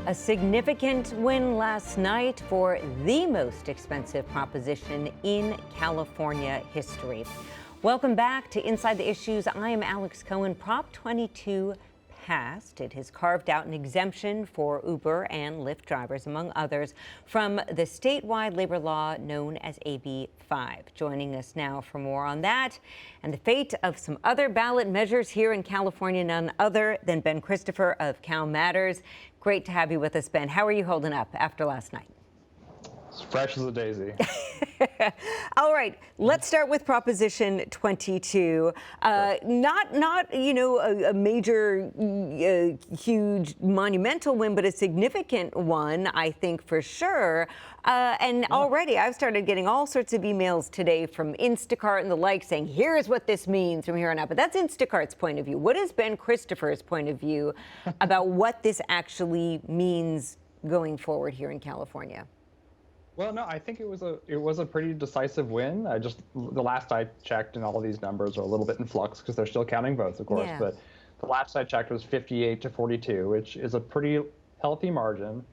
A significant win last night for the most expensive proposition in California history. Welcome back to Inside the Issues. I am Alex Cohen. Prop 22 passed. It has carved out an exemption for Uber and Lyft drivers, among others, from the statewide labor law known as AB 5. Joining us now for more on that and the fate of some other ballot measures here in California, none other than Ben Christopher of CalMatters. Great to have you with us, Ben. How are you holding up after last night? It's fresh as a daisy. All right, let's start with Proposition 22. Not a major, huge, monumental win, but a significant one, I think, for sure. And already I've started getting all sorts of emails today from Instacart and the like saying, here's what this means from here on out. But that's Instacart's point of view. What is Ben Christopher's point of view about what this actually means going forward here in California? Well, no, I think it was a pretty decisive win. The last I checked, and all of these numbers are a little bit in flux because they're still counting votes, of course. Yeah. But the last I checked was 58 to 42, which is a pretty healthy margin,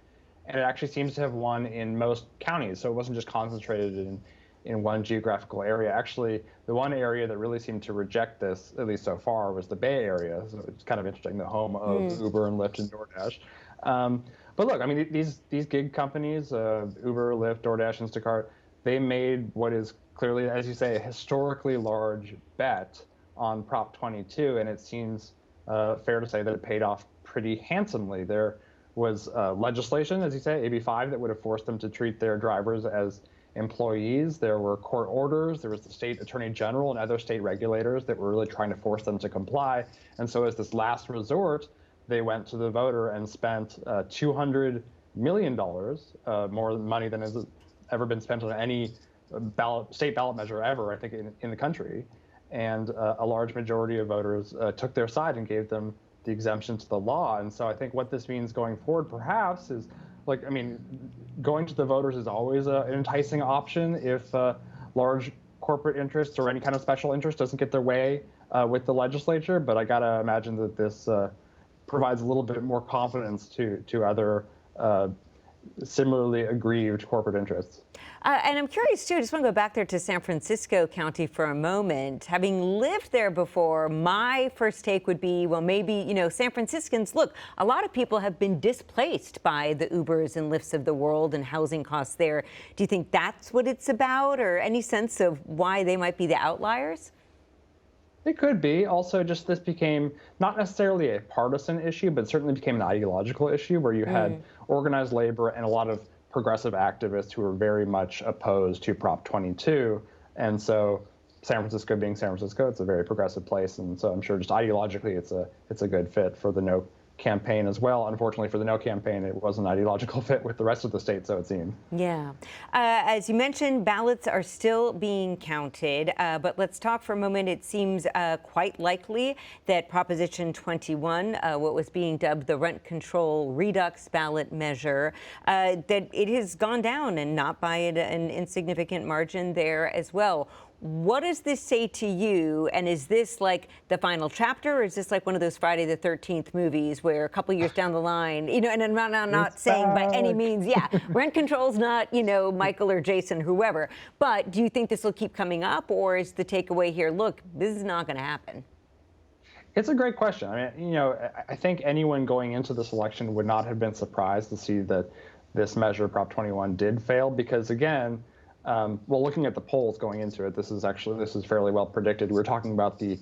and it actually seems to have won in most counties. So it wasn't just concentrated in one geographical area. Actually, the one area that really seemed to reject this, at least so far, was the Bay Area. So it's kind of interesting, the home of Uber and Lyft and DoorDash. But look, I mean, these gig companies, Uber, Lyft, DoorDash, Instacart, they made what is clearly, as you say, a historically large bet on Prop 22, and it seems fair to say that it paid off pretty handsomely. There was legislation, as you say, AB 5, that would have forced them to treat their drivers as employees. There were court orders. There was the state attorney general and other state regulators that were really trying to force them to comply. And so as this last resort, they went to the voter and spent $200 million, more money than has ever been spent on any state ballot measure ever, I think, in the country. And a large majority of voters took their side and gave them the exemption to the law. And so I think what this means going forward, perhaps, is going to the voters is always an enticing option if large corporate interests or any kind of special interest doesn't get their way with the legislature. But I got to imagine that this provides a little bit more confidence to other similarly aggrieved corporate interests. And I'm curious, too, I just want to go back there to San Francisco County for a moment. Having lived there before, my first take would be, well, maybe, San Franciscans, look, a lot of people have been displaced by the Ubers and Lyfts of the world and housing costs there. Do you think that's what it's about, or any sense of why they might be the outliers? It could be. Also, just this became not necessarily a partisan issue, but certainly became an ideological issue where you had organized labor and a lot of progressive activists who were very much opposed to Prop 22. And so San Francisco being San Francisco, it's a very progressive place. And so I'm sure just ideologically it's a good fit for the No campaign as well. Unfortunately for the No campaign, it was an ideological fit with the rest of the state, so it seemed. Yeah. As you mentioned, ballots are still being counted, but let's talk for a moment. It seems quite likely that Proposition 21, what was being dubbed the rent control redux ballot measure, that it has gone down, and not by an insignificant margin there as well. What does this say to you? And is this like the final chapter, or is this like one of those Friday the 13th movies where a couple years down the line, and I'm not saying by any means, rent control's not, Michael or Jason, whoever, but do you think this will keep coming up, or is the takeaway here, look, this is not going to happen? It's a great question. I mean, I think anyone going into this election would not have been surprised to see that this measure, Prop 21, did fail, because again, looking at the polls going into it, this is fairly well predicted. We're talking about the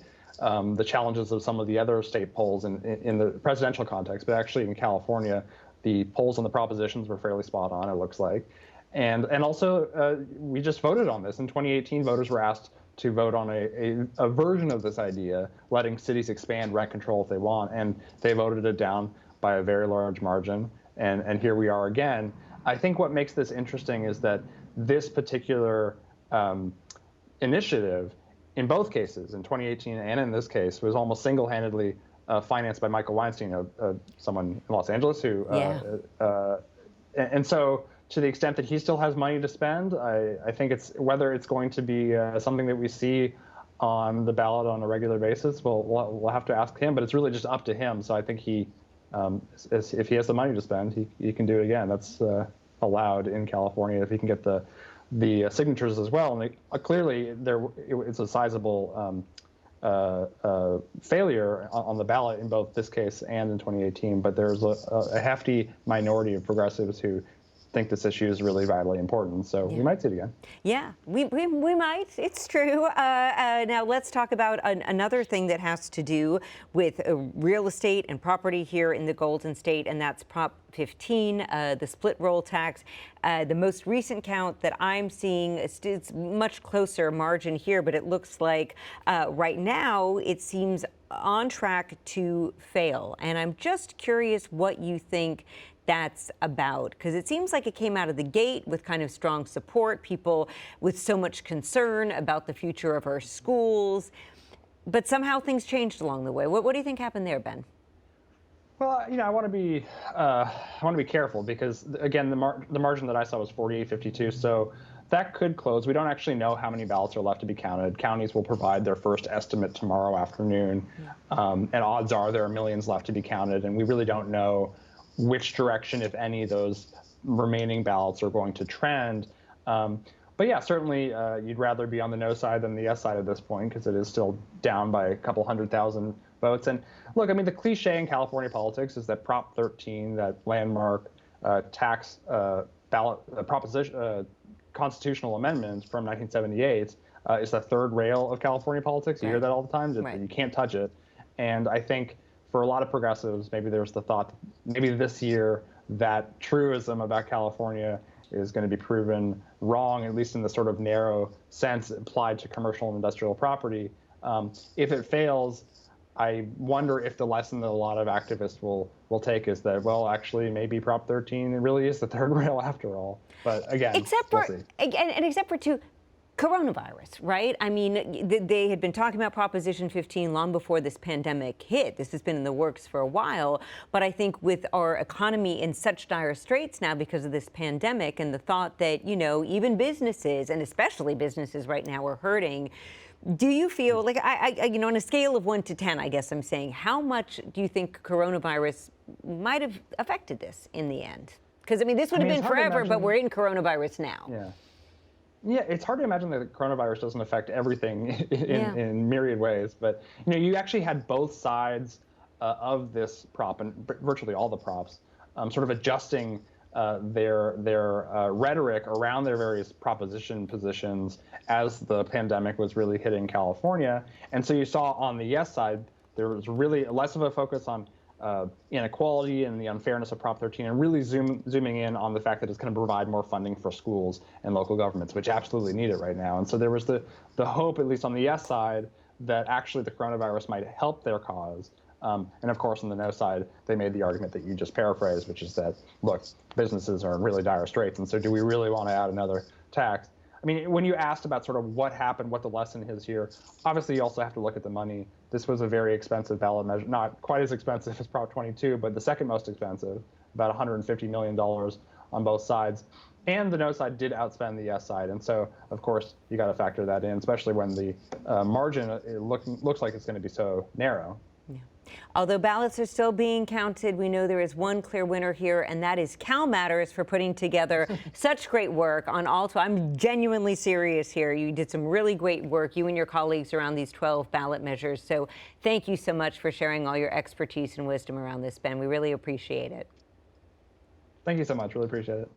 challenges of some of the other state polls in the presidential context, but actually in California, the polls on the propositions were fairly spot on, it looks like. And also, we just voted on this. In 2018, voters were asked to vote on a version of this idea, letting cities expand rent control if they want, and they voted it down by a very large margin. And here we are again. I think what makes this interesting is that this particular initiative, in both cases, in 2018 and in this case, was almost single-handedly financed by Michael Weinstein, someone in Los Angeles who, and so to the extent that he still has money to spend, I think whether it's going to be something that we see on the ballot on a regular basis, we'll have to ask him, but it's really just up to him. So I think he if he has the money to spend, he can do it again. That's allowed in California if he can get the signatures as well. And clearly, it's a sizable failure on the ballot in both this case and in 2018. But there's a hefty minority of progressives who think this issue is really vitally important. So we might see it again. Yeah, we might. It's true. Now let's talk about another thing that has to do with real estate and property here in the Golden State, and that's Prop 15, the split roll tax. The most recent count that I'm seeing, it's much closer margin here, but it looks like right now it seems on track to fail. And I'm just curious what you think that's about, because it seems like it came out of the gate with kind of strong support, people with so much concern about the future of our schools, but somehow things changed along the way. What do you think happened there, Ben? Well, I want to be careful because again, the margin that I saw was 48-52, so that could close. We don't actually know how many ballots are left to be counted. Counties will provide their first estimate tomorrow afternoon, and odds are there are millions left to be counted, and we really don't know which direction, if any, those remaining ballots are going to trend. But yeah, certainly you'd rather be on the no side than the yes side at this point, because it is still down by a couple 100,000 votes. And look, I mean, the cliche in California politics is that Prop 13, that landmark tax ballot proposition, constitutional amendment from 1978, is the third rail of California politics. You hear that all the time, that you can't touch it. And I think for a lot of progressives, maybe there's the thought that maybe this year that truism about California is going to be proven wrong, at least in the sort of narrow sense applied to commercial and industrial property. If it fails, I wonder if the lesson that a lot of activists will take is that, well, actually, maybe Prop 13 really is the third rail after all. But again, except for coronavirus, right? I mean, they had been talking about Proposition 15 long before this pandemic hit. This has been in the works for a while. But I think with our economy in such dire straits now because of this pandemic and the thought that, even businesses, and especially businesses right now, are hurting, do you feel like, on a scale of 1 to 10, I guess I'm saying, how much do you think coronavirus might have affected this in the end? Because, this would have been forever, but we're in coronavirus now. Yeah, it's hard to imagine that the coronavirus doesn't affect everything in myriad ways. But, you actually had both sides of this prop, and virtually all the props, sort of adjusting their rhetoric around their various proposition positions as the pandemic was really hitting California. And so you saw on the yes side, there was really less of a focus on inequality and the unfairness of Prop 13, and really zooming in on the fact that it's going to provide more funding for schools and local governments, which absolutely need it right now. And so there was the hope, at least on the yes side, that actually the coronavirus might help their cause. And of course, on the no side, they made the argument that you just paraphrased, which is that, look, businesses are in really dire straits, and so do we really want to add another tax? I mean, when you asked about sort of what happened, what the lesson is here, obviously you also have to look at the money. This was a very expensive ballot measure, not quite as expensive as Prop 22, but the second most expensive, about $150 million on both sides. And the no side did outspend the yes side. And so, of course, you got to factor that in, especially when the margin looks like it's going to be so narrow. Although ballots are still being counted, we know there is one clear winner here, and that is CalMatters for putting together such great work on all 12. I'm genuinely serious here. You did some really great work, you and your colleagues, around these 12 ballot measures. So thank you so much for sharing all your expertise and wisdom around this, Ben. We really appreciate it. Thank you so much. Really appreciate it.